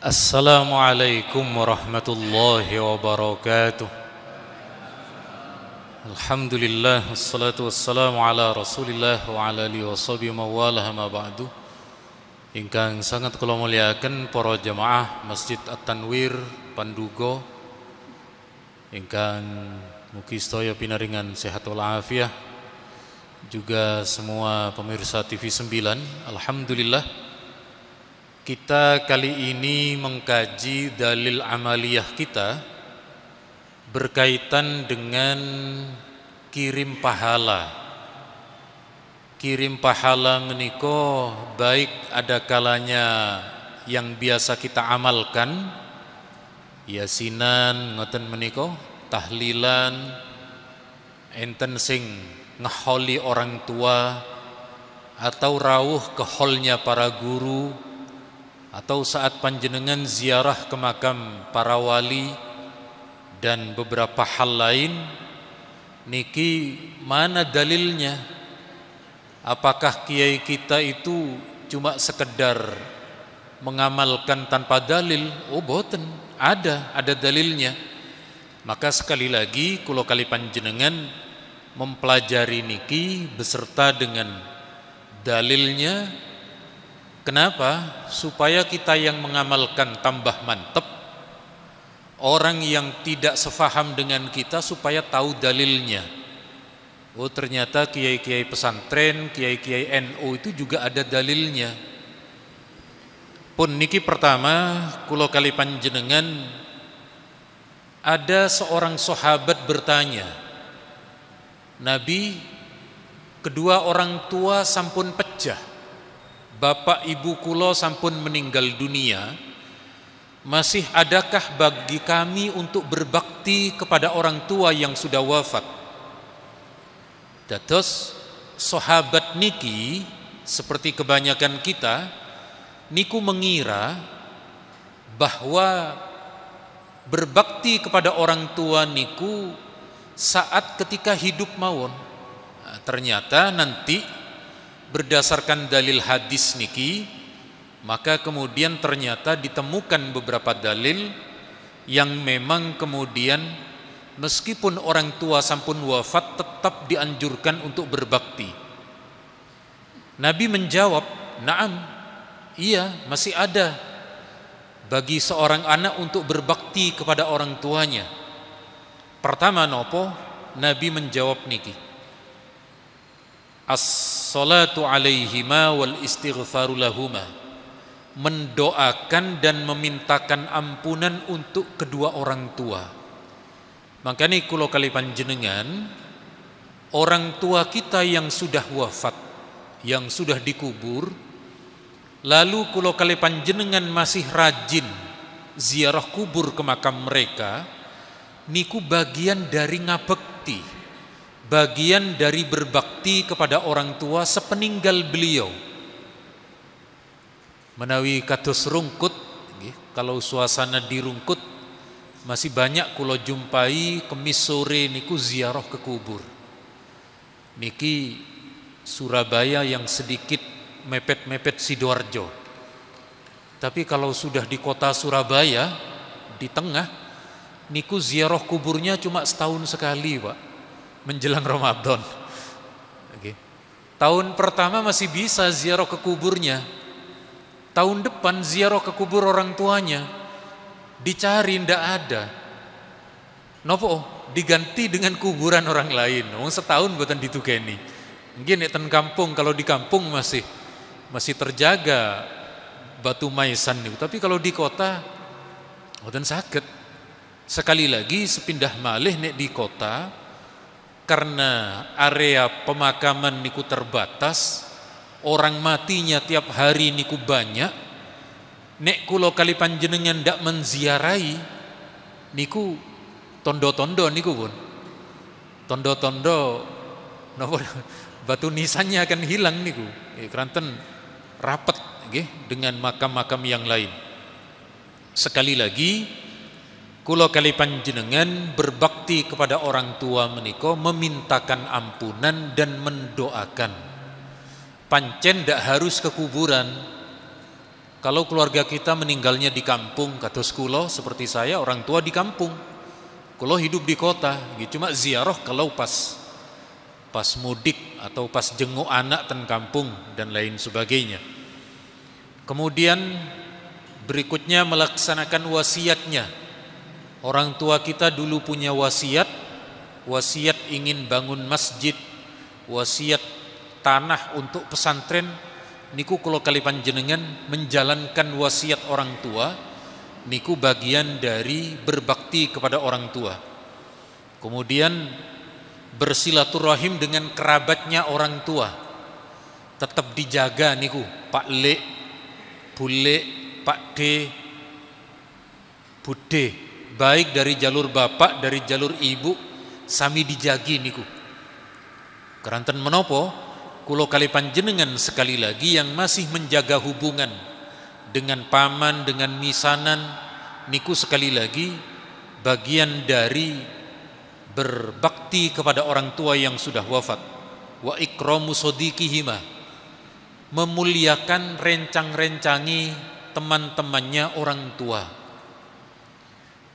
Assalamualaikum warahmatullahi wabarakatuh. Alhamdulillah, wassalatu wassalamu ala rasulillah wa ala alihi wa sahbihi mawalah ma ba'du. Ingkang sangat kula muliaken para jamaah Masjid At-Tanwir Pandugo, ingkang mugi sedaya pinaringan sehat walafiat, juga semua pemirsa TV 9. Alhamdulillah, kita kali ini mengkaji dalil amaliyah kita berkaitan dengan kirim pahala. Kirim pahala menika baik ada kalanya yang biasa kita amalkan, yasinan ngoten menika, tahlilan, enten sing ngeholi orang tua, atau rawuh ke holnya para guru, atau saat panjenengan ziarah ke makam para wali dan beberapa hal lain. Niki mana dalilnya? Apakah kiai kita itu cuma sekedar mengamalkan tanpa dalil? Oh boten, ada dalilnya. Maka sekali lagi kula kali panjenengan mempelajari niki beserta dengan dalilnya. Kenapa? Supaya kita yang mengamalkan tambah mantep, orang yang tidak sefaham dengan kita supaya tahu dalilnya. Oh ternyata kiai-kiai pesantren, kiai-kiai NU itu juga ada dalilnya. Pun niki pertama kula kali panjenengan, ada seorang sahabat bertanya, Nabi, kedua orang tua sampun pecah, bapak ibu kula sampun meninggal dunia, masih adakah bagi kami untuk berbakti kepada orang tua yang sudah wafat? Dados sahabat niki seperti kebanyakan kita niku mengira bahwa berbakti kepada orang tua niku saat ketika hidup mawon. Ternyata nanti berdasarkan dalil hadis niki, maka kemudian ternyata ditemukan beberapa dalil yang memang kemudian meskipun orang tua sampun wafat tetap dianjurkan untuk berbakti. Nabi menjawab, "Na'am, iya, masih ada bagi seorang anak untuk berbakti kepada orang tuanya." Pertama nopo? Nabi menjawab niki, as-salatu alaihima wal istighfaru lahuma, mendoakan dan memintakan ampunan untuk kedua orang tua. Makanya kula kali panjenengan, orang tua kita yang sudah wafat, yang sudah dikubur, lalu kula kali panjenengan masih rajin ziarah kubur ke makam mereka, niku bagian dari ngabekti, bagian dari berbakti kepada orang tua sepeninggal beliau. Menawi kados rungkut, kalau suasana dirungkut masih banyak kula jumpai kemis sore niku ziarah ke kubur. Niki Surabaya yang sedikit mepet-mepet Sidoarjo. Tapi kalau sudah di kota Surabaya di tengah niku ziarah kuburnya cuma setahun sekali, Pak, menjelang Ramadan. Tahun pertama masih bisa ziarah ke kuburnya, tahun depan ziarah ke kubur orang tuanya dicari ndak ada. Nopo? Diganti dengan kuburan orang lain. Setahun buatan ditukeni. Mungkin ten kampung, kalau di kampung masih terjaga batu maisan niku, tapi kalau di kota mboten saged. Sekali lagi sepindah malih nek di kota, karena area pemakaman niku terbatas, orang matinya tiap hari niku banyak. Nek kula kali panjenengan ndak menziarahi niku tondo-tondo niku pun tondo-tondo napa batu nisannya akan hilang niku. Keranten rapet nggih dengan makam-makam yang lain. Sekali lagi kula kali panjenengan berbakti kepada orang tua menika memintakan ampunan dan mendoakan. Pancen ndak harus ke kuburan. Kalau keluarga kita meninggalnya di kampung, kados kula seperti saya, orang tua di kampung, kula hidup di kota, cuma ziarah kalau pas mudik atau pas jenguk anak ten kampung dan lain sebagainya. Kemudian berikutnya melaksanakan wasiatnya. Orang tua kita dulu punya wasiat ingin bangun masjid, wasiat tanah untuk pesantren. Niku kalau kali panjenengan menjalankan wasiat orang tua, niku bagian dari berbakti kepada orang tua. Kemudian bersilaturahim dengan kerabatnya orang tua, tetap dijaga niku, Pak Le, Bule, Pak D, Bude, baik dari jalur bapak, dari jalur ibu, sami dijagi niku. Keranten menopo? Kulo kali panjenengan sekali lagi yang masih menjaga hubungan dengan paman, dengan misanan, niku sekali lagi bagian dari berbakti kepada orang tua yang sudah wafat. Wa ikramu sodiqihima, memuliakan rencang-rencangi teman-temannya orang tua.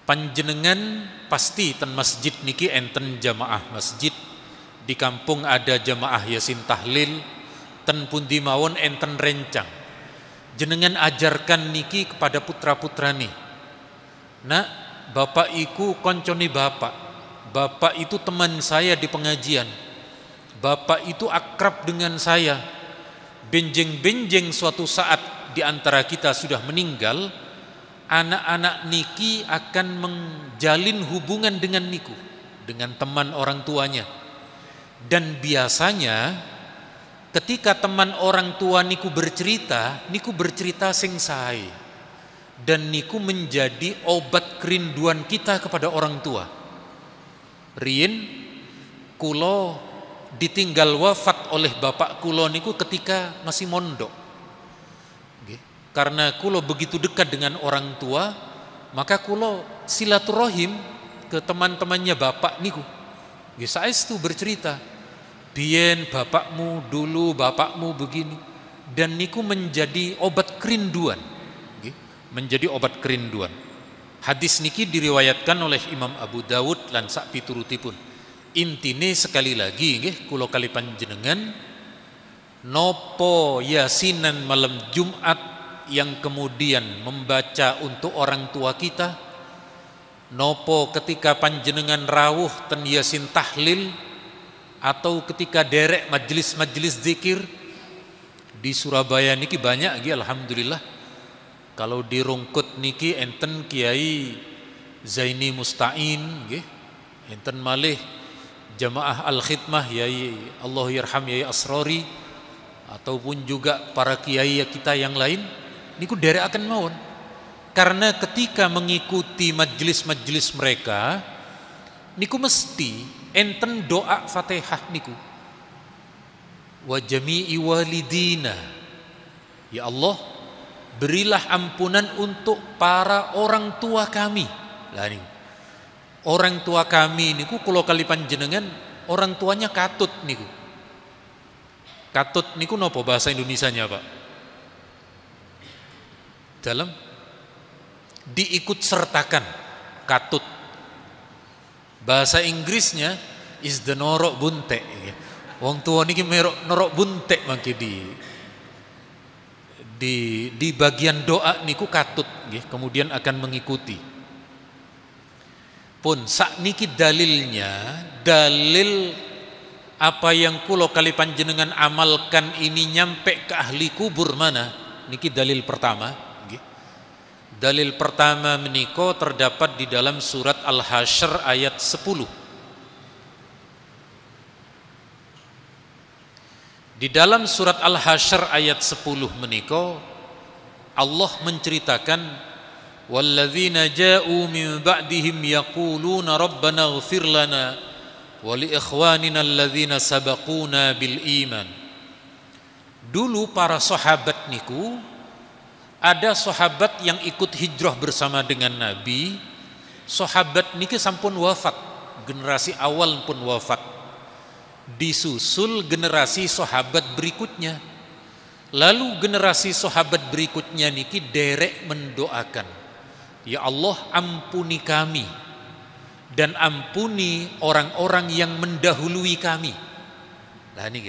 Panjenengan pasti ten masjid niki enten jamaah masjid. Di kampung ada jamaah yasin tahlil, ten pundi mawon enten rencang. Jenengan ajarkan niki kepada putra-putrani. Nak, bapak iku konconi bapak itu teman saya di pengajian, bapak itu akrab dengan saya. Benjeng-benjeng suatu saat di antara kita sudah meninggal, anak-anak niki akan menjalin hubungan dengan niku, dengan teman orang tuanya. Dan biasanya ketika teman orang tua niku bercerita sing sae, dan niku menjadi obat kerinduan kita kepada orang tua. Rien kulo ditinggal wafat oleh bapak kulo niku ketika masih mondok. Karena kulo begitu dekat dengan orang tua, maka kulo silaturahim ke teman-temannya bapak niku. Saestu bercerita, biyen bapakmu dulu, bapakmu begini, dan niku menjadi obat kerinduan, menjadi obat kerinduan. Hadis niki diriwayatkan oleh Imam Abu Dawud lan sak piturutipun. Intine sekali lagi nggih kula kali panjenengan nopo yasinan malam Jumat yang kemudian membaca untuk orang tua kita, nopo ketika panjenengan rawuh ten yasin tahlil, atau ketika derek majelis-majelis zikir di Surabaya niki banyak nggih alhamdulillah. Kalau di Rungkut niki enten Kiai Zaini Musta'in nggih, enten malih Jamaah Al-Khidmah Yai Allah Yarham Yai Asrori, ataupun juga para kiai kita yang lain niku derek akan mawon. Karena ketika mengikuti majelis-majelis mereka niku mesti enten doa Fatihah niku. Wa jami'i walidina, ya Allah berilah ampunan untuk para orang tua kami. Lah niku orang tua kami niku kula kali panjenengan orang tuanya katut niku. Katut niku napa bahasa Indonesianya, Pak? Dalam diikut sertakan, katut. Bahasa Inggrisnya is the norok buntek. Wong tua niki norok buntek mangke di bagian doa niku katut nggih, kemudian akan mengikuti. Pun sak niki dalilnya, dalil apa yang kulo kali panjenengan amalkan ini nyampe ke ahli kubur mana? Niki dalil pertama. Dalil pertama meniko terdapat di dalam surat Al-Hasyr ayat 10. Di dalam surat Al-Hasyr ayat 10 meniko Allah menceritakan walladzina ja'u min ba'dihim yaquluna rabbana ighfir lana wa li ikhwanina alladzina sabaquna bil iman. Dulu para sahabat niku, ada sahabat yang ikut hijrah bersama dengan Nabi. Sahabat niki sampun wafat, generasi awal pun wafat. Disusul generasi sahabat berikutnya. Lalu generasi sahabat berikutnya niki derek mendoakan, ya Allah ampuni kami dan ampuni orang-orang yang mendahului kami. Lah niki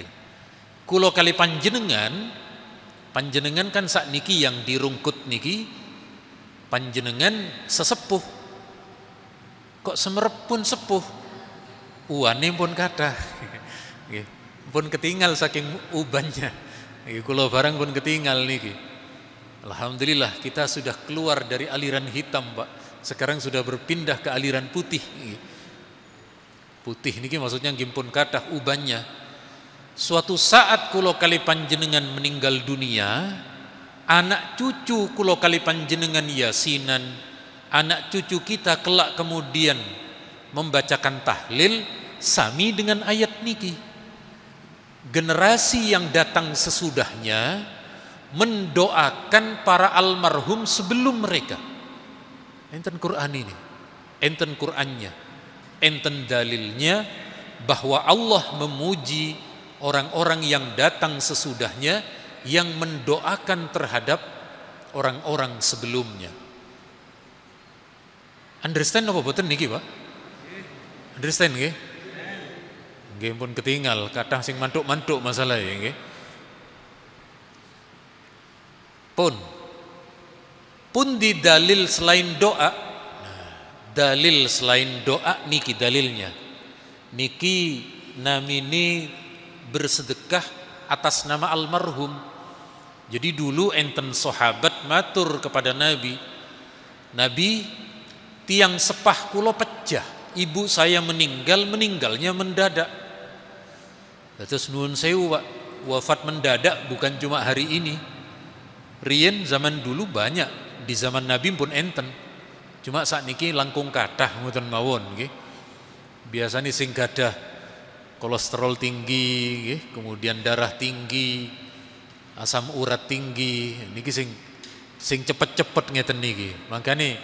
kula kali panjenengan kan sak niki yang dirungkut niki panjenengan sesepuh, kok semerep pun sepuh, uane pun kathah. Nggih, pun ketinggal saking ubannya. Nggih, kula barang pun ketinggal niki. Alhamdulillah kita sudah keluar dari aliran hitam, Pak. Sekarang sudah berpindah ke aliran putih. Putih niki maksudnya nggih pun kathah ubannya. Suatu saat kula kali panjenengan meninggal dunia, anak cucu kula kali panjenengan yasinan, anak cucu kita kelak kemudian membacakan tahlil sami dengan ayat niki. Generasi yang datang sesudahnya mendoakan para almarhum sebelum mereka. Enten Quran ini, enten Qurannya, enten dalilnya bahwa Allah memuji orang-orang yang datang sesudahnya yang mendoakan terhadap orang-orang sebelumnya. Understand apa boten niki, Pak? Understand nggih? Nggih pun ketinggal, kadang sing mantuk-mantuk masalah ya nggih. Pun di dalil selain doa. Nah, dalil selain doa niki dalilnya. Niki namini bersedekah atas nama almarhum. Jadi dulu enten sahabat matur kepada Nabi, Nabi, tiang sepah kula pecah, ibu saya meninggalnya mendadak. Terus nuwun sewu, Pak, wafat mendadak bukan cuma hari ini. Riyen zaman dulu banyak, di zaman Nabi pun enten. Cuma saat niki langkung kathah ngoten mawon nggih. Biasane sing gadah kolesterol tinggi nggih, kemudian darah tinggi, asam urat tinggi, niki sing cepet-cepet ngeten niki. Makane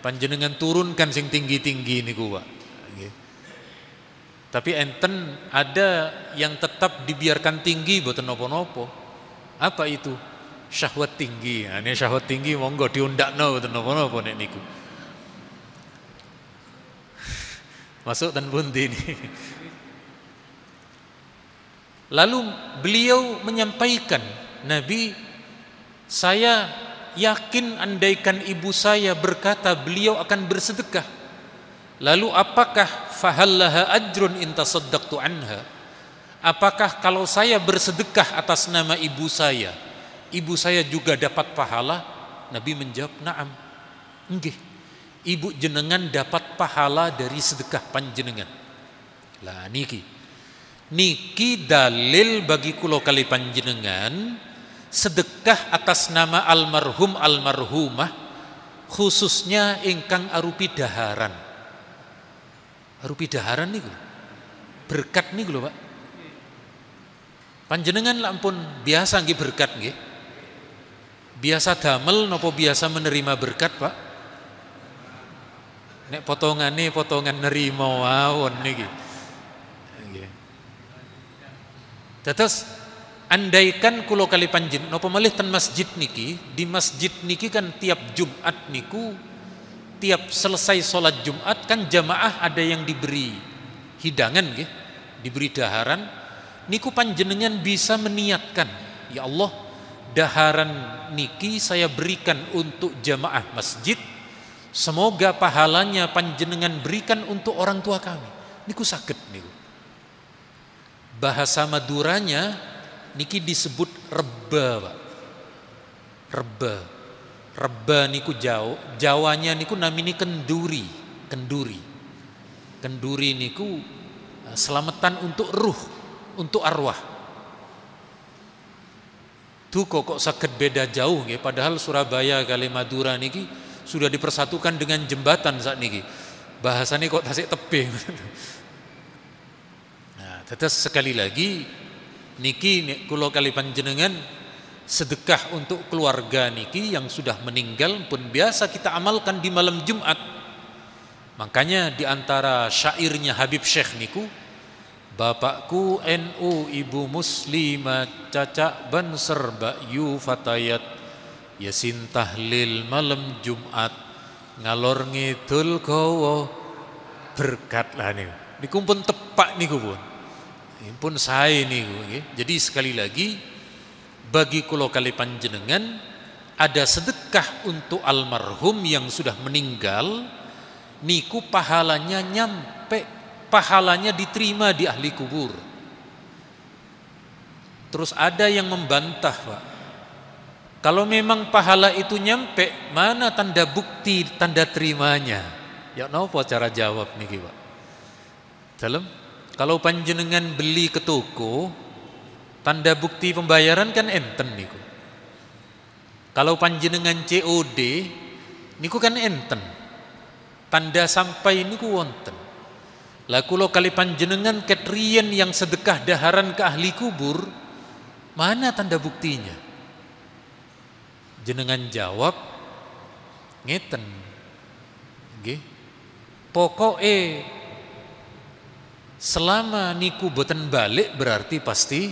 panjenengan turunkan sing tinggi-tinggi niku, Pak. Nggih. Tapi enten ada yang tetap dibiarkan tinggi boten napa-napa. Apa itu? Syahwat tinggi. Nah, ini syahwat tinggi monggo diundakno boten napa-napa nek niku. Masuk dan pundi ini. Lalu beliau menyampaikan, Nabi, saya yakin andaikan ibu saya berkata beliau akan bersedekah. Lalu apakah fahallaha ajrun in tasaddaqtu anha? Apakah kalau saya bersedekah atas nama ibu saya juga dapat pahala? Nabi menjawab, na'am. Nggih. Ibu jenengan dapat pahala dari sedekah panjenengan. Lah niki dalil bagi kula kali panjenengan sedekah atas nama almarhum almarhumah khususnya ingkang arupi daharan. Arupi daharan niku. Berkat niku lho, Pak. Panjenengan lampun biasa nggih berkat nggih. Biasa damel napa biasa menerima berkat, Pak? Nek potongane potongan nerima wawon niki. Nggih. Terus andaikan kula kali panjenengan napa malih ten masjid niki, di masjid niki kan tiap Jumat niku, tiap selesai sholat Jumat kan jamaah ada yang diberi hidangan nggih, diberi daharan. Niku panjenengan bisa meniatkan, ya Allah, daharan niki saya berikan untuk jamaah masjid, semoga pahalanya panjenengan berikan untuk orang tua kami. Niku saged niku. Bahasa Maduranya niki disebut reba, Pak. Reba. Reba niku Jawanya niku namini kenduri. Kenduri niku selamatan untuk ruh, untuk arwah. Tuh kok sakit beda jauh nggih, padahal Surabaya kali Madura niki sudah dipersatukan dengan jembatan saat niki. Bahasane kok tasik tebih. Nah, terus sekali lagi niki kula kali panjenengan sedekah untuk keluarga niki yang sudah meninggal pun biasa kita amalkan di malam Jumat. Makanya di antara syairnya Habib Syekh niku, Bapakku NU, ibu muslimat, cacak ban serba yu fatayat, yasin tahlil malam Jumat, ngalor ngidul kowo berkat lah nih. Niku pun tepak niku pun. Ini pun saya niku. Jadi sekali lagi bagi kula kali panjenengan ada sedekah untuk almarhum yang sudah meninggal, niku pahalanya nyampe, pahalanya diterima di ahli kubur. Terus ada yang membantah, Pak, kalau memang pahala itu nyampe, mana tanda bukti, tanda terimanya? Ya napa cara jawab niki, Pak? Dalam kalau panjenengan beli ke toko, tanda bukti pembayaran kan enten niku. Kalau panjenengan COD niku kan enten. Tanda sampai niku wonten. Lah kula kali panjenengan ketriyen yang sedekah daharan ke ahli kubur, mana tanda buktinya? Jenengan jawab ngeten. Nggih. Pokoke selama niku boten balik berarti pasti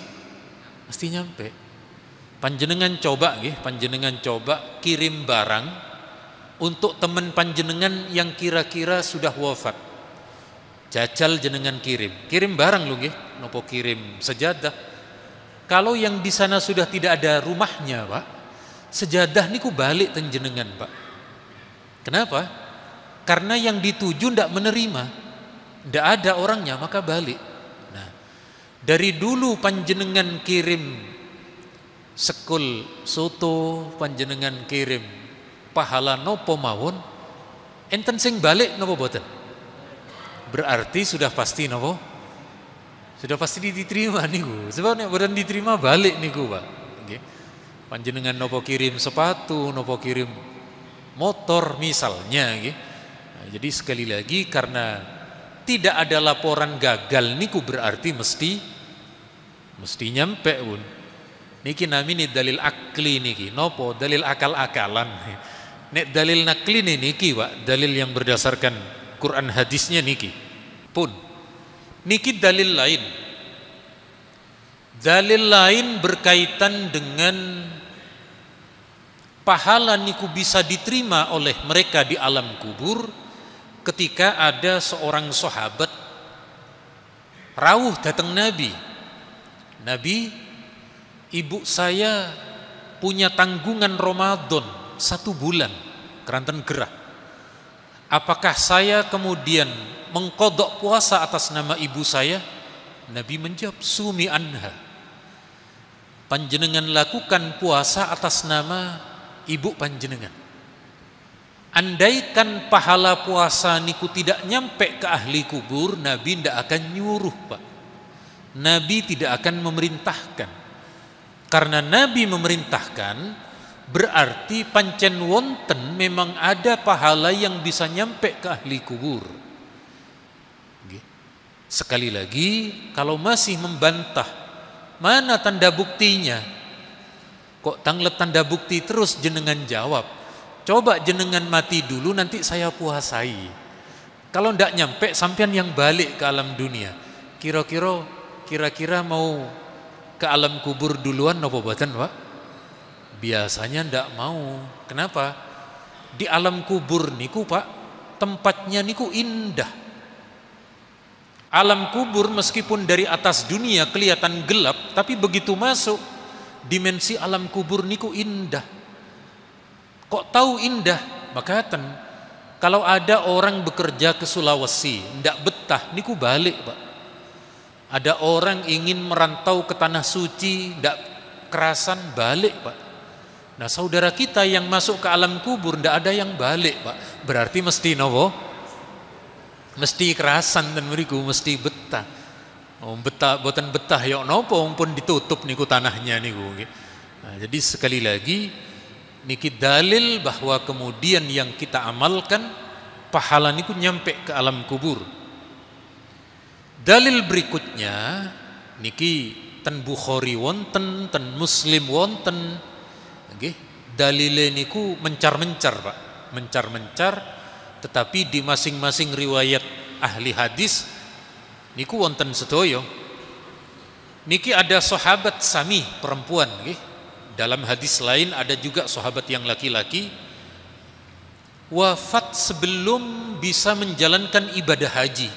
nyampe. Panjenengan coba nggih, panjenengan coba kirim barang untuk teman panjenengan yang kira-kira sudah wafat. Jajal jenengan kirim barang lho nggih, nopo kirim sejadah. Kalau yang di sana sudah tidak ada rumahnya, Pak, sejadah niku balik ten jenengan, Pak. Kenapa? Karena yang dituju ndak menerima. Ndak ada orangnya, maka balik. Nah, dari dulu panjenengan kirim sekul soto, panjenengan kirim pahala nopo mawon, enten sing balik nopo boten? Berarti sudah pasti nopo? Sudah pasti diterima niku. Sebab nek boten diterima balik niku, Pak. Nggih. Panjenengan nopo kirim sepatu, nopo kirim motor misalnya nggih. Nah, jadi sekali lagi karena tidak ada laporan gagal niku berarti mesti nyampe pun. Niki namini dalil akli niki. Nopo? Dalil akal-akalan. Nek dalil nakli niki, Pak, dalil yang berdasarkan Quran hadisnya niki. Pun niki dalil lain. Dalil lain berkaitan dengan pahala niku bisa diterima oleh mereka di alam kubur ketika ada seorang sahabat rawuh datang Nabi. Nabi, ibu saya punya tanggungan Ramadan 1 bulan keranten gerah. Apakah saya kemudian mengkodok puasa atas nama ibu saya? Nabi menjawab, sumi anha. Panjenengan lakukan puasa atas nama ibu panjenengan. Andaikan pahala puasa niku tidak nyampe ke ahli kubur, Nabi tidak akan nyuruh, Pak. Nabi tidak akan memerintahkan. Karena Nabi memerintahkan, berarti pancen wonten memang ada pahala yang bisa nyampe ke ahli kubur. Sekali lagi, kalau masih membantah, mana tanda buktinya? Kok tanglet tanda bukti terus jenengan jawab? Coba jenengan mati dulu, nanti saya puasai. Kalau ndak nyampe, sampean yang balik ke alam dunia. Kira-kira mau ke alam kubur duluan napa boten, Pak? Biasanya ndak mau. Kenapa? Di alam kubur niku, Pak, tempatnya niku indah. Alam kubur meskipun dari atas dunia kelihatan gelap, tapi begitu masuk dimensi alam kubur niku indah. Kok tahu indah? Makatan kalau ada orang bekerja ke Sulawesi ndak betah niku balik, Pak. Ada orang ingin merantau ke tanah suci ndak kerasan balik, Pak. Nah, saudara kita yang masuk ke alam kubur ndak ada yang balik, Pak. Berarti mesti nopo? Mesti kerasan dan mriku mesti betah. Oh, betah boten betah ya nopo pun ditutup niku tanahnya niku. Nah, jadi sekali lagi niki dalil bahwa kemudian yang kita amalkan pahala niku nyampe ke alam kubur. Dalil berikutnya niki ten Bukhari wonten, ten Muslim wonten. Nggih, dalile niku mencar-mencar, Pak. Mencar-mencar, tetapi di masing-masing riwayat ahli hadis niku wonten sedaya niki ada sahabat sami perempuan nggih. Dalam hadis lain ada juga sahabat yang laki-laki wafat sebelum bisa menjalankan ibadah haji.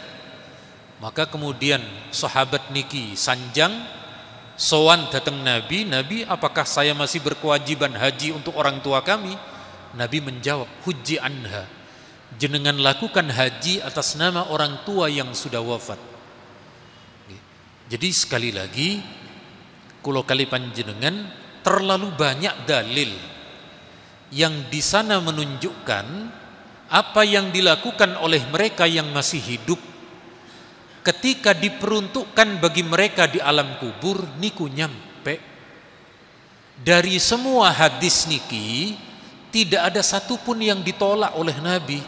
Maka kemudian sahabat niki sanjang sowan datang Nabi, Nabi apakah saya masih berkewajiban haji untuk orang tua kami? Nabi menjawab, hujji anha, jenengan lakukan haji atas nama orang tua yang sudah wafat. Jadi sekali lagi, kulo kali panjenengan terlalu banyak dalil yang di sana menunjukkan apa yang dilakukan oleh mereka yang masih hidup ketika diperuntukkan bagi mereka di alam kubur niku nyampe. Dari semua hadis niki tidak ada satupun yang ditolak oleh Nabi.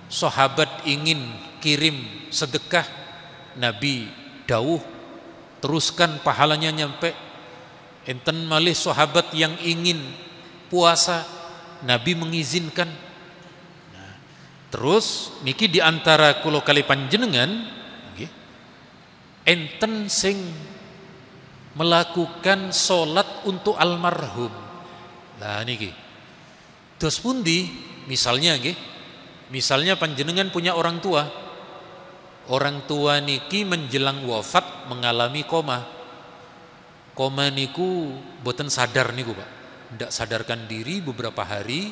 Sahabat ingin kirim sedekah, Nabi dawuh teruskan pahalanya nyampe. Enten malih sahabat yang ingin puasa, Nabi mengizinkan. Nah, terus niki diantara kulo kali panjenengan enten sing melakukan solat untuk almarhum. Nah niki dos pundi misalnya nggih, misalnya panjenengan punya orang tua niki menjelang wafat mengalami koma niku boten sadar niku Pak, ndak sadarkan diri beberapa hari.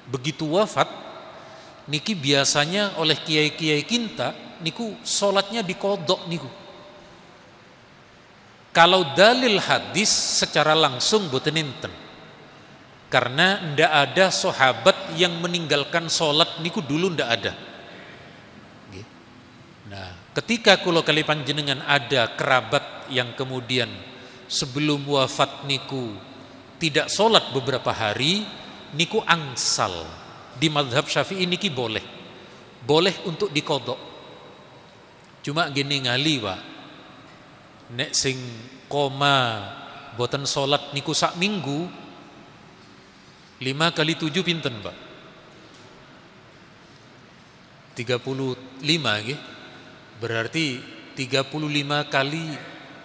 Begitu wafat niki biasanya oleh kiai-kiai kinta niku solatnya dikodok niku. Kalau dalil hadis secara langsung boten enten, karena ndak ada sahabat yang meninggalkan solat niku dulu, ndak ada. Nah, ketika kulo kali panjenengan ada kerabat yang kemudian sebelum wafat niku tidak solat beberapa hari, niku angsal. Di mazhab Syafi'i niki boleh untuk dikodok. Cuma gini ngali Pak, nek sing koma boten solat niku sak minggu 5 kali 7 pinten Pak? 35 nggih. Berarti 35 kali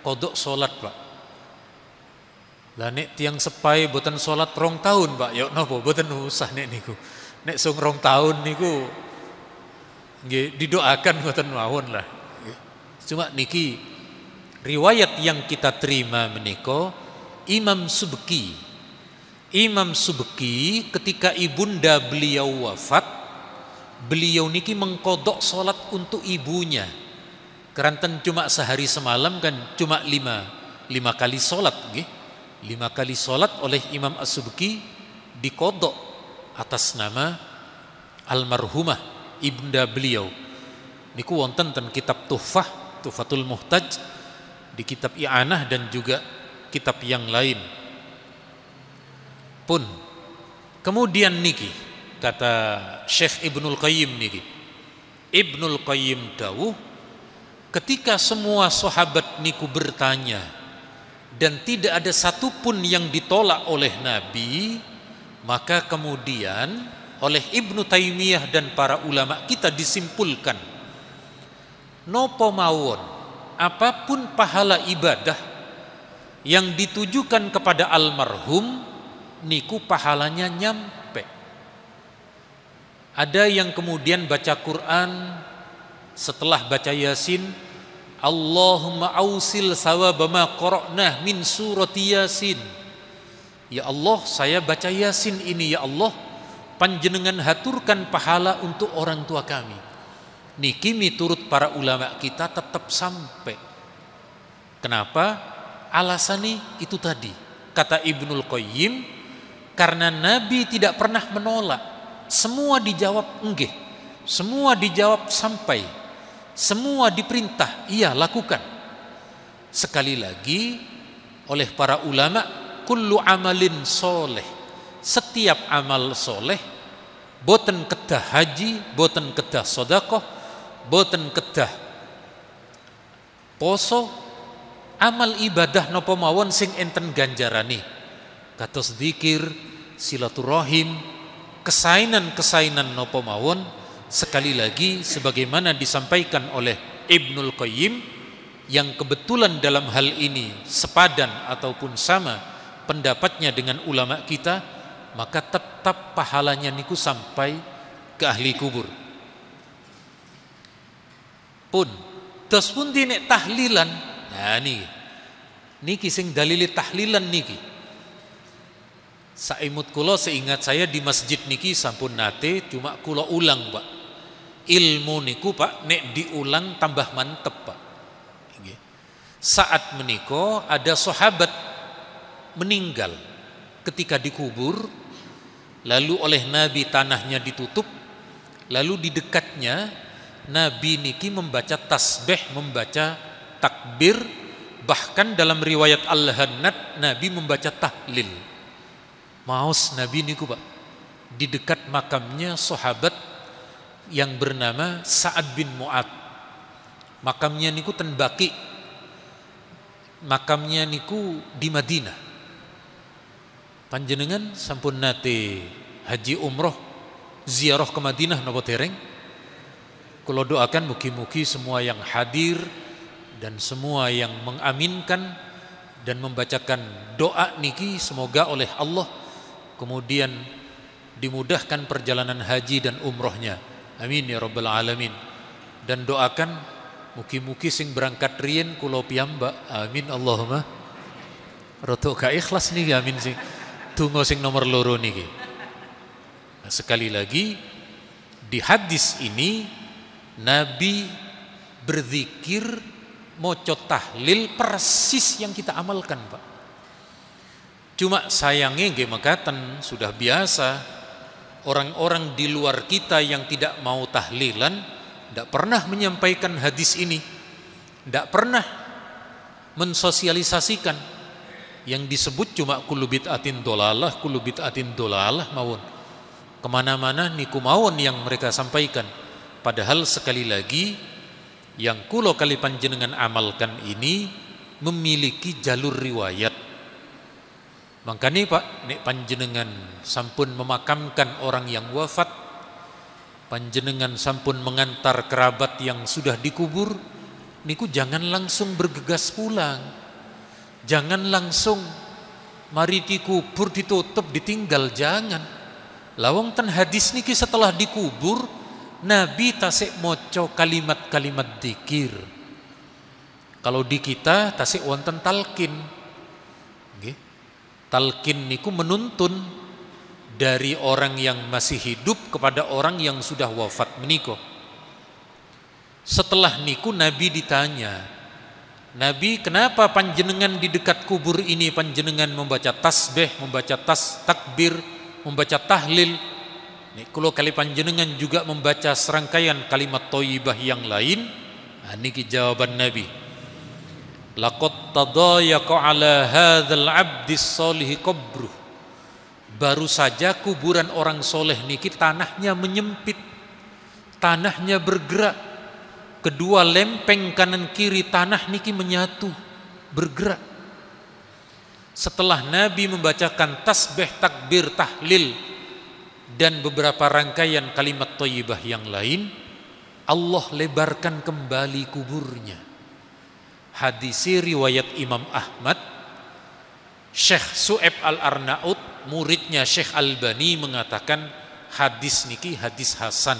kodok solat Pak. Lah nek tiang sepai boten solat 2 tahun Pak, ya napa boten usah nek niku. Nek sung 2 tahun niku nggih didoakan boten mawon lah. Cuma niki riwayat yang kita terima menika Imam Subki ketika ibunda beliau wafat, beliau niki mengkodok solat untuk ibunya. Keranten cuma sehari semalam kan cuma 5 kali solat nggih. 5 kali solat oleh Imam As-Subki dikodok atas nama almarhumah ibunda beliau. Niku wonten ten kitab Tuhfatul Muhtaj, di kitab I'anah dan juga kitab yang lain pun. Kemudian niki kata Syekh Ibnul Qayyim niki, Ibnul Qayyim dawuh ketika semua sahabat niku bertanya dan tidak ada satupun yang ditolak oleh Nabi, maka kemudian oleh Ibnu Taimiyah dan para ulama kita disimpulkan nopo mawon apapun pahala ibadah yang ditujukan kepada almarhum niku pahalanya nyampe. Ada yang kemudian baca Quran setelah baca Yasin, Allahumma ausil sawaba ma qara'nah min surati Yasin. Ya Allah, saya baca Yasin ini, ya Allah, panjenengan haturkan pahala untuk orang tua kami. Niki miturut para ulama kita tetap sampai. Kenapa? Alasannya itu tadi, kata Ibnul Qayyim, karena Nabi tidak pernah menolak. Semua dijawab enggih, semua dijawab sampai, semua diperintah iya lakukan. Sekali lagi oleh para ulama, kullu amalin soleh, setiap amal soleh, boten kedah haji, boten kedah sedekah, boten kedah poso, amal ibadah napa mawon sing enten ganjarane, kados zikir, silaturahim, kesainan-kesainan napa mawon. Sekali lagi sebagaimana disampaikan oleh Ibnul Qayyim, yang kebetulan dalam hal ini sepadan ataupun sama pendapatnya dengan ulama kita, maka tetap pahalanya niku sampai ke ahli kubur. Pun terus pun nek tahlilan, nah niki sing dalili tahlilan niki. Saimut kula seingat saya di masjid niki sampun nate, cuma kula ulang Pak. Ilmu niku Pak nek diulang tambah mantep Pak. Saat meniko ada sahabat meninggal ketika dikubur, lalu oleh Nabi tanahnya ditutup, lalu di dekatnya Nabi niki membaca tasbih, membaca takbir, bahkan dalam riwayat Al-Hannad Nabi membaca tahlil. Maos Nabi niku Pak di dekat makamnya sahabat yang bernama Sa'ad bin Mu'ad. Makamnya niku ten Baqi. Makamnya niku di Madinah. Panjenengan sampun nate haji umroh ziarah ke Madinah napa dereng? Kula doakan mugi-mugi semua yang hadir dan semua yang mengaminkan dan membacakan doa niki semoga oleh Allah kemudian dimudahkan perjalanan haji dan umrohnya. Amin ya rabbal alamin. Dan doakan mugi-mugi sing berangkat riyen kula piyambak. Amin Allahumma. Rada gak ikhlas niki amin sing donga sing nomor loro niki. Nah, sekali lagi di hadis ini Nabi berzikir maca tahlil persis yang kita amalkan Pak. Cuma sayangnya nggih mekaten sudah biasa orang-orang di luar kita yang tidak mau tahlilan tidak pernah menyampaikan hadis ini, tidak pernah mensosialisasikan. Yang disebut cuma kullu bid'atin dolalah mawon. Kemana-mana niku mawon yang mereka sampaikan. Padahal sekali lagi yang kulo kali panjenengan amalkan ini memiliki jalur riwayat. Makanya Pak, nek panjenengan sampun memakamkan orang yang wafat, panjenengan sampun mengantar kerabat yang sudah dikubur, niku jangan langsung bergegas pulang. Jangan langsung mari dikubur ditutup ditinggal, jangan. Lawang ten hadis niki setelah dikubur Nabi tasik moco kalimat-kalimat dzikir. Kalau di kita tasik wonten talqin. Nggih. Talqin niku menuntun dari orang yang masih hidup kepada orang yang sudah wafat menika. Setelah niku Nabi ditanya, Nabi, kenapa panjenengan di dekat kubur ini panjenengan membaca tasbih, membaca takbir, membaca tahlil? Nek kula kali panjenengan juga membaca serangkaian kalimat thayyibah yang lain. Nah, niki jawaban Nabi. Laqad tadayaqa ala hadzal 'abdis sholihi qabruh. Baru saja kuburan orang soleh niki tanahnya menyempit, tanahnya bergerak. Kedua lempeng kanan kiri tanah niki menyatu, bergerak. Setelah Nabi membacakan tasbih, takbir, tahlil dan beberapa rangkaian kalimat thayyibah yang lain, Allah lebarkan kembali kuburnya. Hadis riwayat Imam Ahmad. Syekh Su'aib Al-Arnaud, muridnya Syekh Albani, mengatakan hadis niki hadis hasan.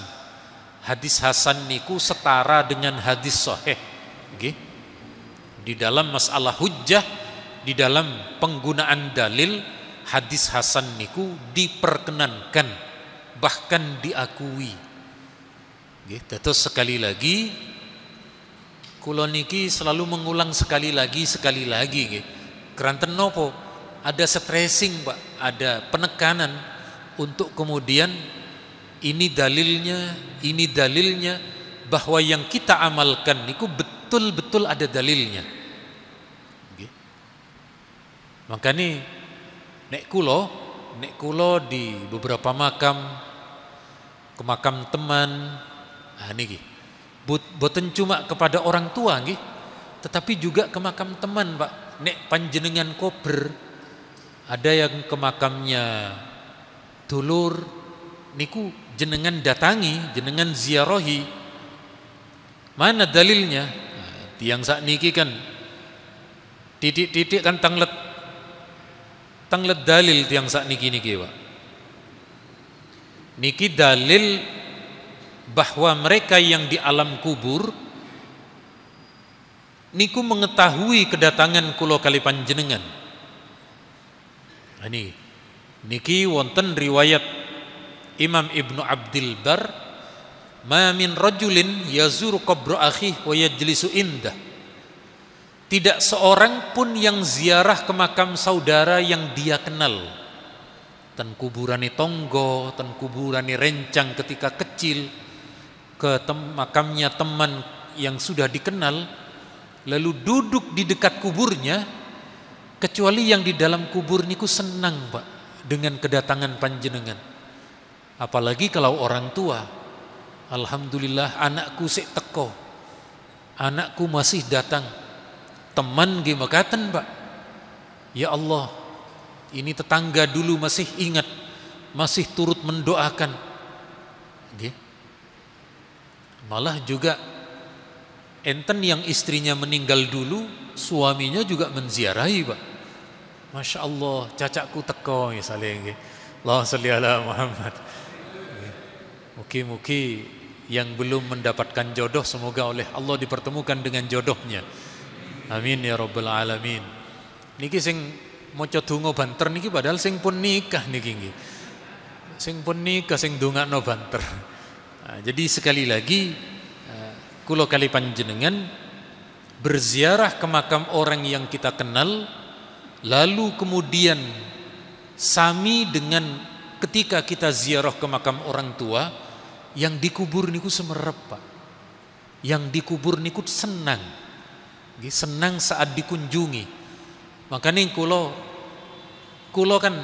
Hadis hasan niku setara dengan hadis sahih. Okay? Di dalam masalah hujjah, di dalam penggunaan dalil, hadis hasan niku diperkenankan, bahkan diakui. Okay? Terus sekali lagi, kula niki selalu mengulang sekali lagi nggih. Keranten nopo? Ada stressing Pak, ada penekanan untuk kemudian ini dalilnya bahwa yang kita amalkan niku betul-betul ada dalilnya. Okay. Makanya nek kulo di beberapa makam, ke makam teman, niki boten cuma kepada orang tua nggih, tetapi juga ke makam teman Pak. Nek panjenengan kober, ada yang ke makamnya dulur niku jenengan datangi, jenengan ziarahi. Mana dalilnya? Tiang sakniki kan titik-titik kan tanglet dalil tiang sakniki niki Pak. Niki dalil bahwa mereka yang di alam kubur niku mengetahui kedatangan kula kali panjenengan. Ini niki wonten riwayat Imam Ibnu Abdil Bar, ma min rajulin yazuru qabra akhih wa yajlisu indah. Tidak seorang pun yang ziarah ke makam saudara yang dia kenal. Ten kuburane tonggo, ten kuburane rencang ketika kecil, ke makamnya teman yang sudah dikenal, lalu duduk di dekat kuburnya, kecuali yang di dalam kubur niku senang Pak dengan kedatangan panjenengan. Apalagi kalau orang tua, alhamdulillah anakku sik teko, anakku masih datang, teman nggih mekaten Pak. Ya Allah, ini tetangga dulu masih ingat, masih turut mendoakan. Nggih. Malah juga enten yang istrinya meninggal dulu, suaminya juga menziarahi Pak. Masya Allah, cacakku teko misalnya. Allahumma sholli ala Muhammad. Mugi-mugi yang belum mendapatkan jodoh semoga oleh Allah dipertemukan dengan jodohnya. Amin ya rabbal alamin. Niki sing maca donga banter niki padahal sing pun nikah niki nggih. Sing pun nikah sing ndongakno banter. Nah, jadi sekali lagi kula kali panjenengan berziarah ke makam orang yang kita kenal, lalu kemudian sami dengan ketika kita ziarah ke makam orang tua, yang dikubur niku semerep Pak. Yang dikubur niku senang. Senang saat dikunjungi. Makanya kula kan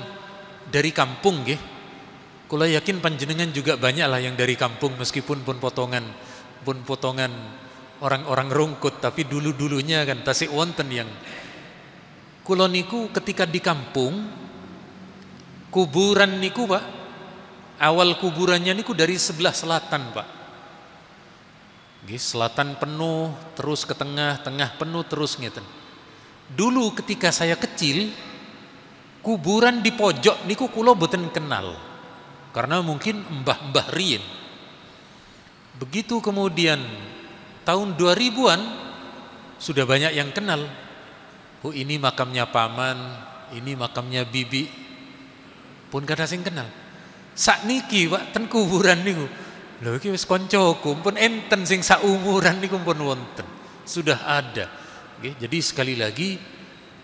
dari kampung nggih. Kula yakin panjenengan juga banyak lah yang dari kampung, meskipun pun potongan orang-orang rungkut, tapi dulu-dulunya kan tasik wonten yang kula niku ketika di kampung kuburan niku Pak, awal kuburannya niku dari sebelah selatan Pak. Selatan penuh, terus ke tengah, tengah penuh, terus ngeten. Dulu ketika saya kecil, kuburan di pojok niku kula boten kenal, karena mungkin mbah-mbah riyin. Begitu kemudian tahun 2000-an sudah banyak yang kenal. Oh ini makamnya paman, ini makamnya bibi. Pun kada sing kenal. Sakniki Pak ten kuburan niku. Lho iki wis kancaku, pun enten sing saumuran niku pun wonten. Sudah ada. Oke, jadi sekali lagi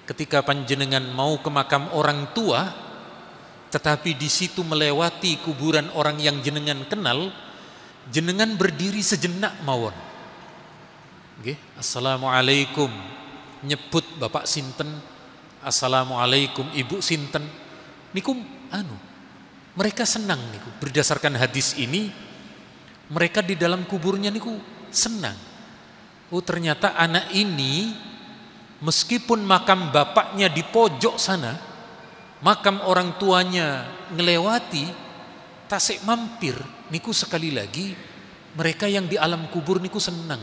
ketika panjenengan mau ke makam orang tua tetapi di situ melewati kuburan orang yang jenengan kenal, jenengan berdiri sejenak mawon. Oke, assalamualaikum, nyebut bapak sinten, assalamualaikum ibu sinten. Niku mereka senang niku. Berdasarkan hadis ini, mereka di dalam kuburnya niku senang. Oh ternyata anak ini meskipun makam bapaknya di pojok sana, makam orang tuanya ngelewati, tasik mampir. Niku sekali lagi mereka yang di alam kubur niku senang.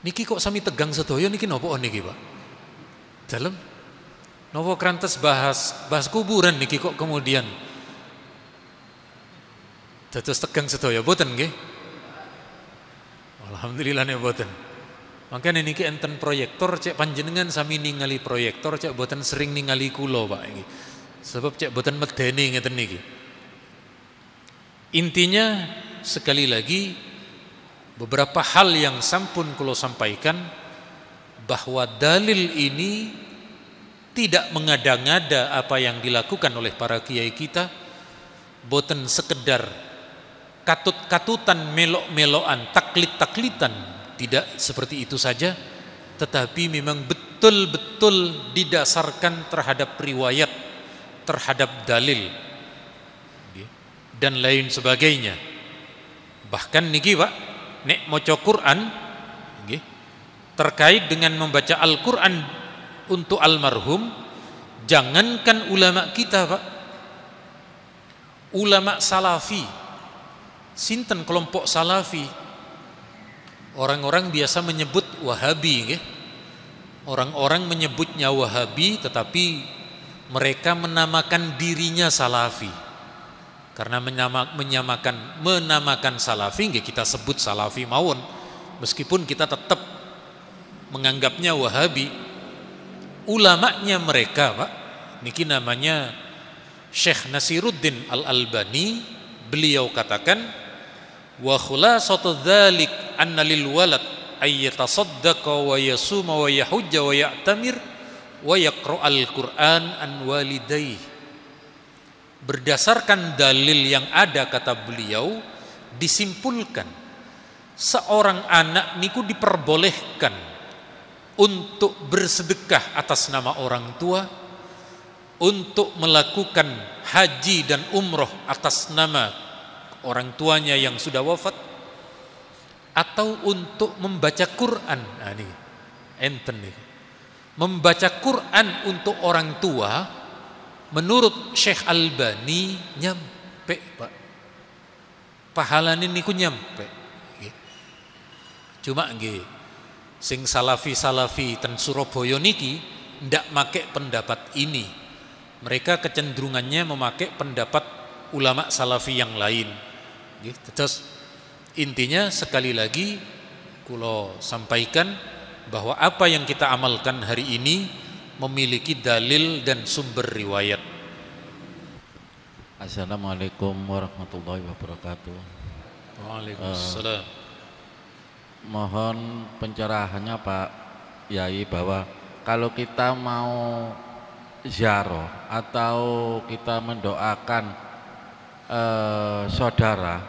Niki kok sami tegang sedaya niki napa niki Pak? Dalem napa krantes bahas kuburan niki kok kemudian dados tegang sedaya boten nggih? Alhamdulillah nek boten. Makanya niki enten proyektor cek panjenengan sami ningali proyektor cek boten sering ningali kula Pak iki. Sebab cek boten medeni ngeten niki. Intinya sekali lagi beberapa hal yang sampun kula sampaikan bahwa dalil ini tidak mengada-ngada apa yang dilakukan oleh para kiai kita, boten sekedar katut-katutan, melok-melokan, taklit-taklitan, tidak seperti itu saja, tetapi memang betul-betul didasarkan terhadap riwayat, terhadap dalil dan lain sebagainya. Bahkan niki Pak, nek maca Quran nggih, terkait dengan membaca Al-Quran untuk almarhum, jangankan ulama kita Pak, ulama salafi, sinten kelompok salafi, Orang-orang biasa menyebut Wahabi, nggih. Orang-orang menyebutnya Wahabi, tetapi mereka menamakan dirinya Salafi. Karena menamakan Salafi, nggih, kita sebut Salafi mawon, meskipun kita tetap menganggapnya Wahabi. Ulamanya mereka, Pak, niki namanya Syekh Nasiruddin Al-Albani. Beliau katakan, wa khulasatu dzalik anna lil walad ay yatasaddaqa wa yasuma wa yahujja wa ya'tamir wa yaqra'al Qur'an an walidayhi. Berdasarkan dalil yang ada, kata beliau, disimpulkan seorang anak niku diperbolehkan untuk bersedekah atas nama orang tua, untuk melakukan haji dan umroh atas nama orang tuanya yang sudah wafat, atau untuk membaca Quran. Nah, ini enten nih. Membaca Quran untuk orang tua menurut Syekh Albani nyampe, Pak. Pahalane niku nyampe. Cuma nggih, sing salafi-salafi ten Surabaya niki ndak make pendapat ini. Mereka kecenderungannya memakai pendapat ulama salafi yang lain. Terus intinya sekali lagi kula sampaikan bahwa apa yang kita amalkan hari ini memiliki dalil dan sumber riwayat. Assalamualaikum warahmatullahi wabarakatuh. Waalaikumsalam. Mohon pencerahannya Pak Yai, bahwa kalau kita mau ziarah atau kita mendoakan saudara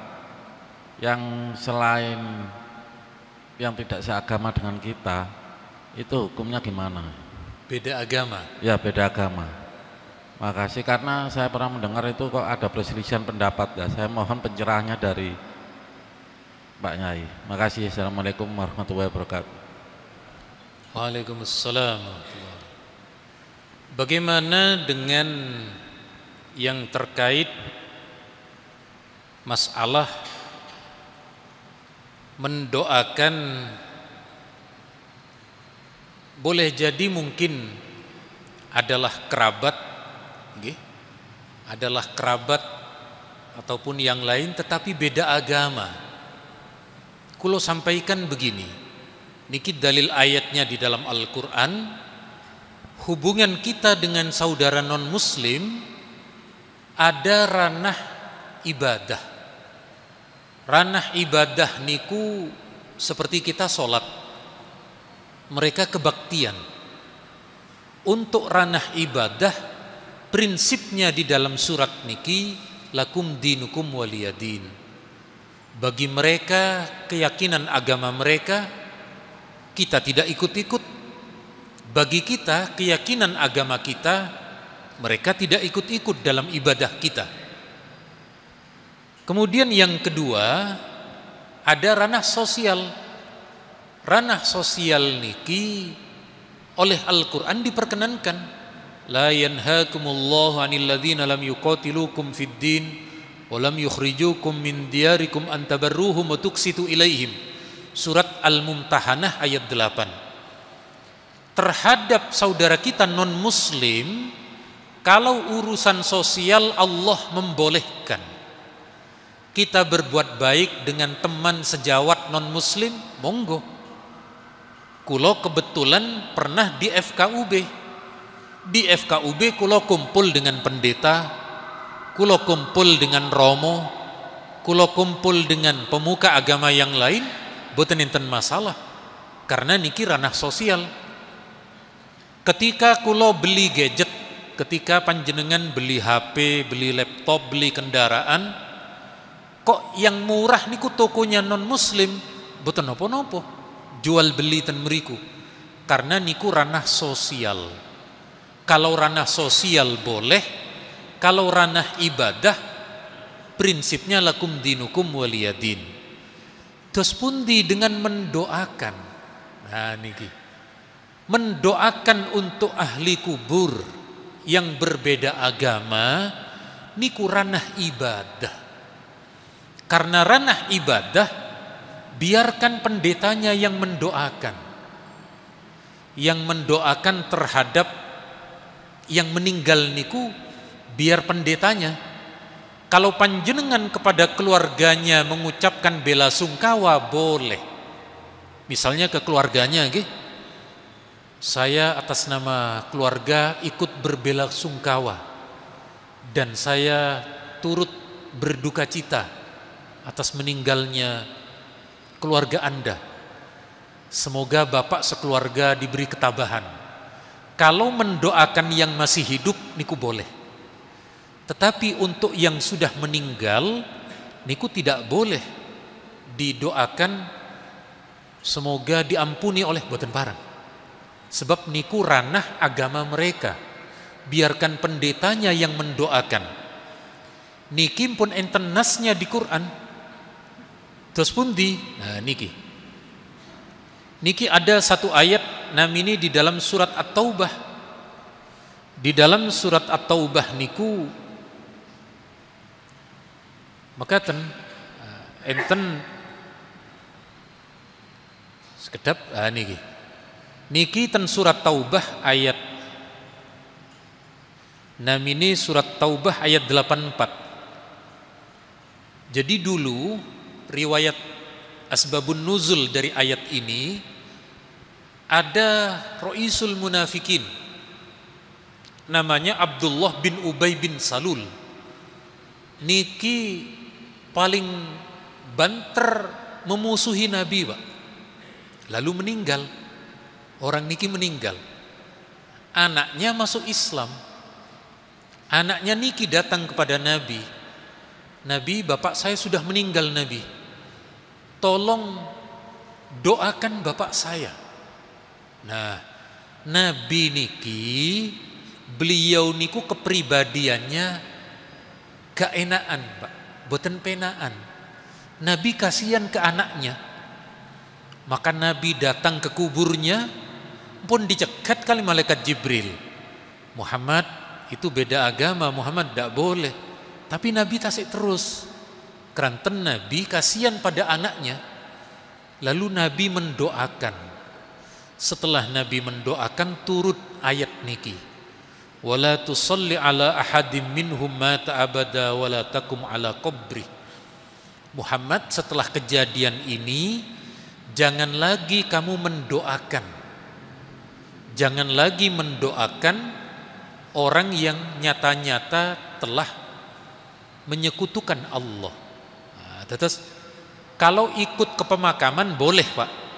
yang selain yang tidak seagama dengan kita, itu hukumnya gimana? Beda agama? Ya, beda agama. Makasih, karena saya pernah mendengar itu kok ada perselisihan pendapat ya. Saya mohon pencerahannya dari Pak Nyai. Makasih. Assalamualaikum warahmatullahi wabarakatuh. Waalaikumsalam. Bagaimana dengan yang terkait masalah mendoakan? Boleh jadi mungkin adalah kerabat, adalah kerabat ataupun yang lain, tetapi beda agama. Kulo sampaikan begini, niki dalil ayatnya di dalam Al-Quran. Hubungan kita dengan saudara non-muslim ada ranah ibadah. Ranah ibadah niku seperti kita sholat, mereka kebaktian. Untuk ranah ibadah, prinsipnya di dalam surat niki, lakum dinukum waliyadin. Bagi mereka keyakinan agama mereka, kita tidak ikut-ikut. Bagi kita keyakinan agama kita, mereka tidak ikut-ikut dalam ibadah kita. Kemudian yang kedua, ada ranah sosial. Ranah sosial niki oleh Al-Quran diperkenankan. La yanhakumullahu 'anil ladzina lam yuqatilukum fid din wa lam yukhrijukum min diyarikum an tabarruhum wa tuqsitu ilaihim. Surat Al-Mumtahanah ayat 8. Terhadap saudara kita non-muslim, kalau urusan sosial Allah membolehkan kita berbuat baik dengan teman sejawat non-muslim, monggo. Kulo kebetulan pernah di FKUB. Di FKUB kulo kumpul dengan pendeta, kulo kumpul dengan romo, kulo kumpul dengan pemuka agama yang lain, boten enten masalah. Karena niki ranah sosial. Ketika kulo beli gadget, ketika panjenengan beli HP, beli laptop, beli kendaraan, kok yang murah niku tokonya non-muslim, boten nopo-nopo, jual beli ten meriku. Karena niku ranah sosial. Kalau ranah sosial boleh, kalau ranah ibadah, prinsipnya lakum dinukum waliyadin. Terus pundi dengan mendoakan? Nah niki, mendoakan untuk ahli kubur yang berbeda agama, niku ranah ibadah. Karena ranah ibadah biarkan pendetanya yang mendoakan. Yang mendoakan terhadap yang meninggal niku biar pendetanya. Kalau panjenengan kepada keluarganya mengucapkan bela sungkawa boleh. Misalnya ke keluarganya, saya atas nama keluarga ikut berbela sungkawa dan saya turut berduka cita atas meninggalnya keluarga Anda. Semoga Bapak sekeluarga diberi ketabahan. Kalau mendoakan yang masih hidup niku boleh. Tetapi untuk yang sudah meninggal niku tidak boleh didoakan semoga diampuni oleh boten parang. Sebab niku ranah agama mereka. Biarkan pendetanya yang mendoakan. Niki pun enten nasnya di Quran. Terus pundi? Nah niki. Niki ada satu ayat namini di dalam surat At-Taubah. Di dalam surat At-Taubah niku maka enten sekedap niki ten surat Taubah ayat namini surat Taubah ayat 84. Jadi dulu riwayat asbabun nuzul dari ayat ini ada Ra'isul Munafikin namanya Abdullah bin Ubay bin Salul. Niki paling banter memusuhi Nabi, Pak. Lalu meninggal. Orang niki meninggal. Anaknya masuk Islam. Anaknya niki datang kepada Nabi. Nabi, bapak saya sudah meninggal, Nabi. Tolong doakan bapak saya. Nah, Nabi niki, beliau niku kepribadiannya gak enaan, Pak. Boten penaan. Nabi kasihan ke anaknya. Maka Nabi datang ke kuburnya, pun dicegat kali malaikat Jibril. Muhammad itu beda agama, Muhammad tidak boleh. Tapi Nabi tasik terus. Keranten Nabi kasihan pada anaknya. Lalu Nabi mendoakan. Setelah Nabi mendoakan turut ayat niki. Wala tusalli ala ahadim minhum mata abada wala takum ala qabri. Muhammad, setelah kejadian ini jangan lagi kamu mendoakan. Jangan lagi mendoakan orang yang nyata-nyata telah menyekutukan Allah. Nah, terus kalau ikut ke pemakaman boleh, Pak.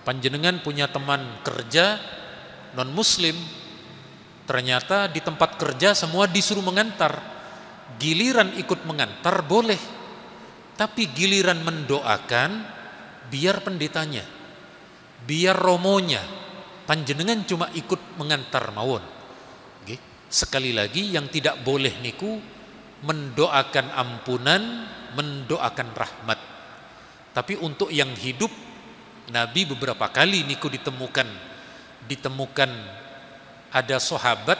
Panjenengan punya teman kerja non muslim, ternyata di tempat kerja semua disuruh mengantar. Giliran ikut mengantar boleh. Tapi giliran mendoakan biar pendetanya, biar romonya, panjenengan cuma ikut mengantar mawon. Sekali lagi yang tidak boleh niku mendoakan ampunan, mendoakan rahmat. Tapi untuk yang hidup, Nabi beberapa kali niku ditemukan ada sahabat,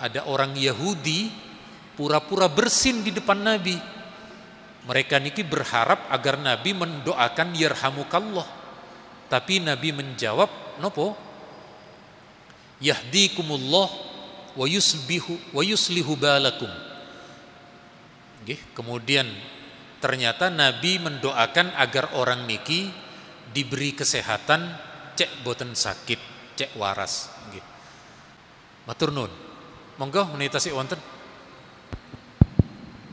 ada orang Yahudi pura-pura bersin di depan Nabi. Mereka niki berharap agar Nabi mendoakan yarhamukallah. Tapi Nabi menjawab, nopo? Yahdikumullah wa yuslihu balakum. Kemudian ternyata Nabi mendoakan agar orang niki diberi kesehatan, cek boten sakit, cek waras. Matur nuwun. Monggo menika tasik wonten.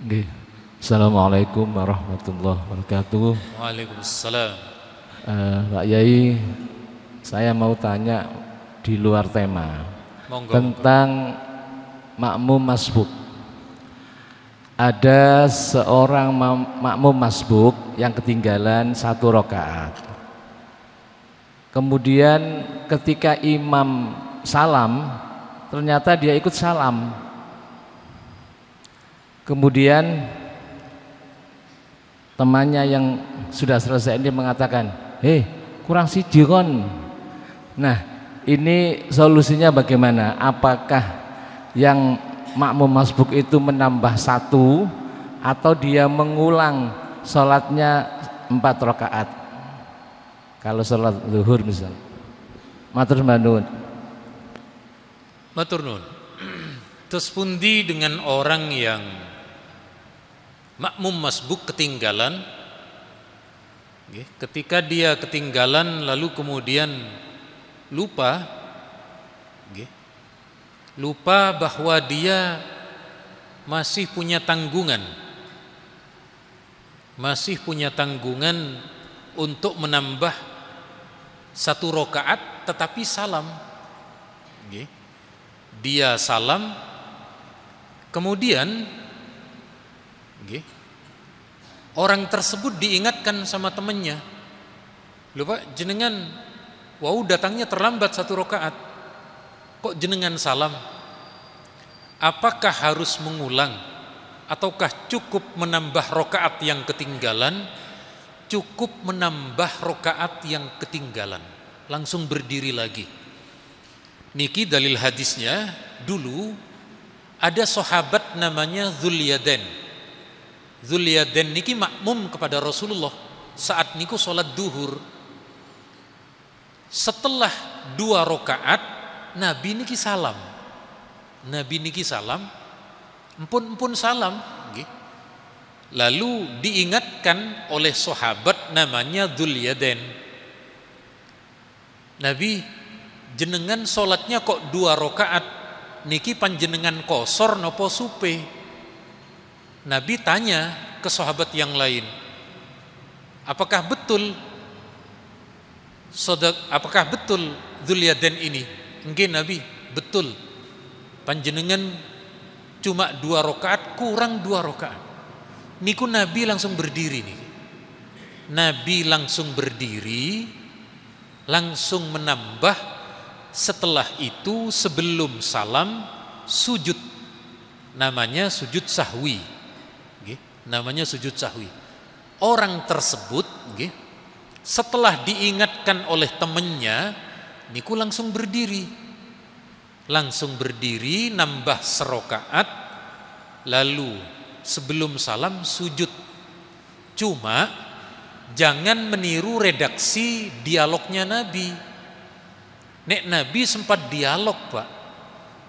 Nggih. Assalamualaikum warahmatullahi wabarakatuh. Waalaikumsalam. Pak Yai, saya mau tanya di luar tema. Monggo, tentang makmum masbuk. Ada seorang makmum masbuk yang ketinggalan 1 rakaat. Kemudian ketika imam salam, ternyata dia ikut salam. Kemudian temannya yang sudah selesai ini mengatakan, kurang siji kon. Nah, ini solusinya bagaimana? Apakah yang makmum masbuk itu menambah 1 atau dia mengulang sholatnya 4 rakaat? Kalau sholat zuhur misal. Matur nuwun. Matur nuwun. Terus pundi dengan orang yang makmum masbuk ketinggalan, ketika dia ketinggalan lalu kemudian lupa bahwa dia masih punya tanggungan untuk menambah satu rakaat, tetapi salam. Dia salam, kemudian orang tersebut diingatkan sama temannya, lupa jenengan, wow datangnya terlambat satu rakaat, kok jenengan salam? Apakah harus mengulang ataukah cukup menambah rakaat yang ketinggalan? Cukup menambah rakaat yang ketinggalan, langsung berdiri lagi. Niki dalil hadisnya, dulu ada sahabat namanya Dzul Yadain niki makmum kepada Rasulullah saat niku sholat duhur. Setelah 2 rakaat Nabi niki salam, empun salam. Lalu diingatkan oleh sahabat namanya Dzul Yadain, Nabi, jenengan sholatnya kok 2 rakaat, niki panjenengan kosor nopo supe? Nabi tanya ke sahabat yang lain, apakah betul Dzul Yadain ini? Nggih Nabi, betul. Panjenengan cuma 2 rakaat, kurang 2 rakaat. Niku Nabi langsung berdiri nih. Nabi langsung berdiri, langsung menambah. Setelah itu sebelum salam sujud, namanya sujud sahwi. Namanya sujud sahwi. Orang tersebut setelah diingatkan oleh temannya, niku langsung berdiri, nambah serakaat, lalu sebelum salam sujud. Cuma jangan meniru redaksi dialognya Nabi. Nek Nabi sempat dialog Pak,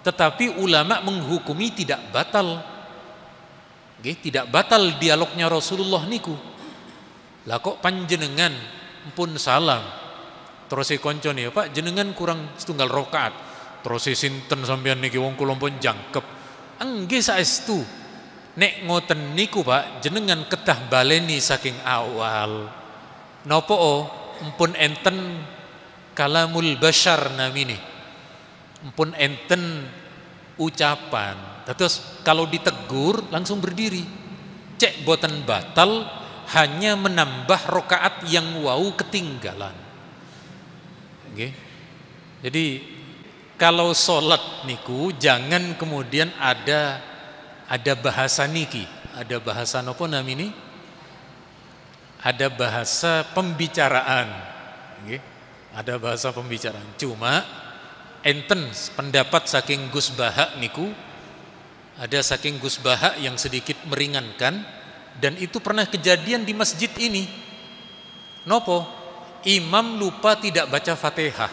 tetapi ulama menghukumi tidak batal. Tidak batal dialognya Rasulullah niku. Lah kok panjenengan pun salam terus konco nih Pak, jenengan kurang 1 rakaat, terus sinten sampean niki wong kula pun jangkep. Enggih saestu. Nek ngoten niku Pak, jenengan kedah baleni saking awal. Napa empun enten kalamul basyar namine. Empun enten ucapan. Terus kalau ditegur langsung berdiri. Cek boten batal, hanya menambah rakaat yang wau ketinggalan. Jadi kalau sholat niku jangan kemudian ada bahasa niki, ada bahasa nopo namini, ada bahasa pembicaraan, ada bahasa pembicaraan. Cuma enten pendapat saking Gus Baha niku, ada saking Gus Baha yang sedikit meringankan, dan itu pernah kejadian di masjid ini. Nopo? Imam lupa tidak baca Fatihah,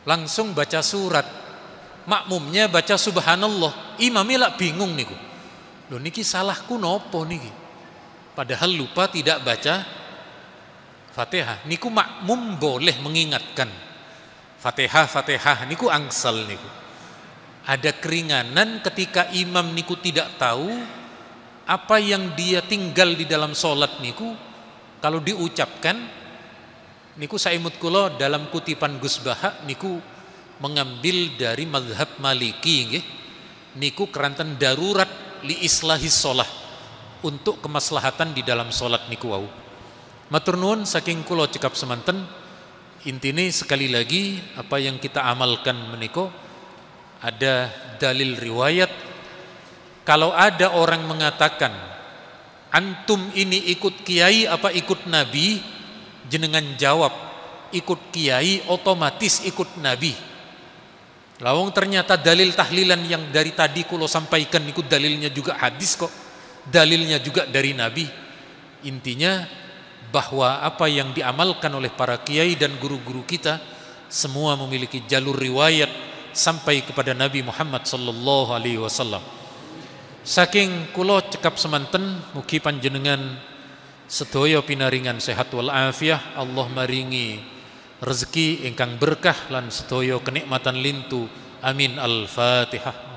langsung baca surat. Makmumnya baca subhanallah, imamnya lah bingung niku. Loh niki salahku nopo niki? Padahal lupa tidak baca Fatihah. Niku makmum boleh mengingatkan. Fatihah niku angsal niku. Ada keringanan ketika imam niku tidak tahu apa yang dia tinggal di dalam sholat niku, kalau diucapkan niku saimut kula dalam kutipan Gus Baha niku mengambil dari mazhab Maliki nggih, niku keranten darurat li islahis shalah, untuk kemaslahatan di dalam salat niku wau. Matur nuwun saking kula cekap semanten, intine sekali lagi apa yang kita amalkan menika ada dalil riwayat. Kalau ada orang mengatakan antum ini ikut kiai apa ikut nabi, jenengan jawab ikut kiai otomatis ikut nabi. Lawang ternyata dalil tahlilan yang dari tadi kulo sampaikan ikut dalilnya juga hadis kok, dalilnya juga dari Nabi. Intinya bahwa apa yang diamalkan oleh para kiai dan guru-guru kita semua memiliki jalur riwayat sampai kepada Nabi Muhammad sallallahu alaihi wasallam. Saking kula cekap semanten mugi panjenengan sedaya pinaringan sehat wal afiah, Allah maringi rezeki ingkang berkah lan sedaya kenikmatan lintu. Amin. Al-Fatihah.